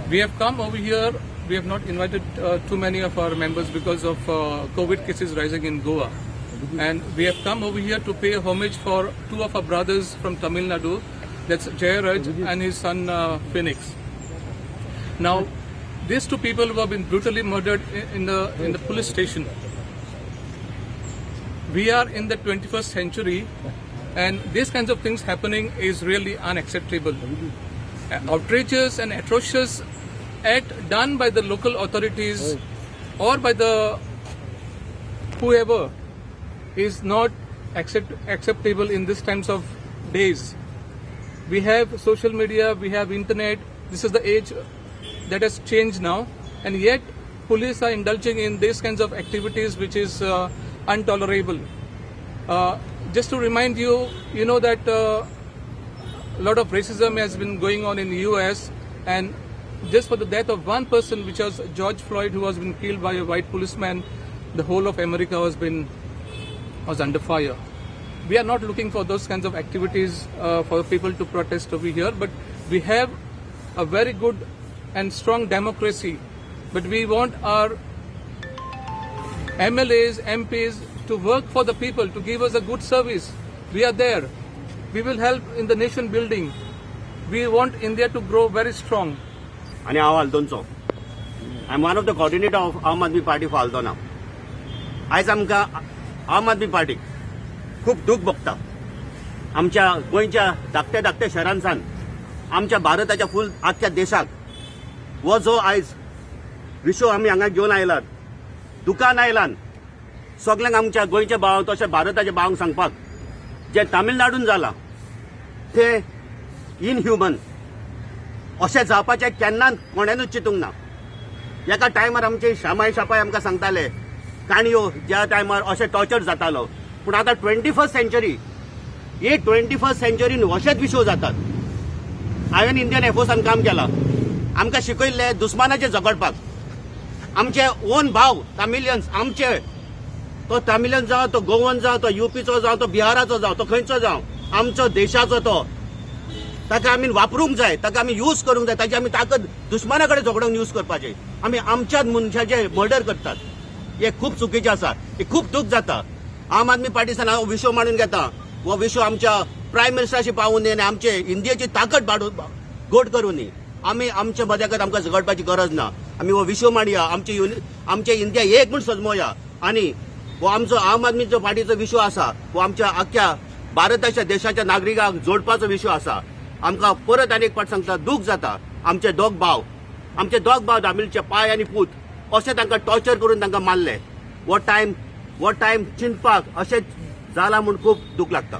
We have come over here. We have not invited too many of our members because of COVID cases rising in Goa. And we have come over here to pay homage for two of our brothers from Tamil Nadu. That's Jayaraj and his son Phoenix. Now, these two people who have been brutally murdered in the police station. We are in the 21st century, and these kinds of things happening is really unacceptable. Outrageous and atrocious act done by the local authorities or by the whoever is not acceptable in these times of days. We have social media, we have internet. This is the age that has changed now, and yet police are indulging in these kinds of activities, which is intolerable. Just to remind you, you know that a lot of racism has been going on in the US, and just for the death of one person, which was George Floyd, who has been killed by a white policeman, the whole of America was under fire. We are not looking for those kinds of activities for people to protest over here, but we have a very good and strong democracy. But we want our MLAs, MPs to work for the people, to give us a good service. We are there. We will help in the nation building. We want India to grow very strong. आणि हांव हाल्दोनचो. I am one of the coordinator of Aam Aadmi party for हाल्दोना. आयज आमकां आम आदमी पार्टीक खूब दूख भोगता. आमच्या गोंयच्या धाकट्या धाकट्या शहरांसान आमच्या भारताच्या फूल आख्ख्या देशाक हो जो आयज विशो आमी हांगा घेवन आयलात, दुकान आयलान सगळ्यांक आमच्या गोंयच्या भावांक तशें भारताच्या भावांक सांगपाक जे तामिळनाडून जाला ते इनह्युमन अशें जावपाचें केन्नाच कोणेनूच चिंतूंक ना. एका टायमार आमचे शामाय शापाय आमकां सांगताले काणयो ज्या टायमार अशें टॉर्चर जातालो, पूण आतां 21st सेंचुरी, हे 21st सेंचुरीन अशेच विशो जातात. हांवें इंडियन एफोर्सान काम केलां. आमकां शिकयल्ले दुस्मानाचेर झगडपाक. आमचे ओन भाव तामिलियन्स आमचे, तो तामिलियन जावं, तो गोवन जावं, तो युपीचो जावं, तो बिहाराचो जावं, तो खंयचो जावं, आमचो देशाचो तो, ताका आमी वापरूंक जाय, ताका आमी यूज करूंक जाय. ताची आमी ताकद दुस्माना कडेन झगडूंक यूज करपाचें. आमी आमच्याच मनशाचे मर्डर करतात. हे खूब चुकीचें आसा. हे खूब दूख जाता. आम आदमी पार्टीसान हांव विशो मांडून घेता. हो विशो आमच्या प्रायम मिनिस्टराशी पावून दी आनी आमचे इंडियेची ताकद घोट करून दी. आमी आमच्या मद्याकत आमकां झगडपाची गरज ना. आमी हो विशो मांडया, आमचे इंडिया एक म्हूण सजमोवया. आनी हो आमचो आम आदमीचो पार्टीचो विशो आसा, हो आमच्या आख्ख्या भारताच्या देशाच्या नागरिकांक जोडपाचो विशो आसा. आमकां परत आनी एक फावट सांगता, दूख जाता. आमचे दोग भाव दामिलचे पाय आनी पूत अशें तांकां टॉर्चर करून तांकां मारले. हो टायम चिंतपाक अशें जाला म्हूण खूब दूख लागता.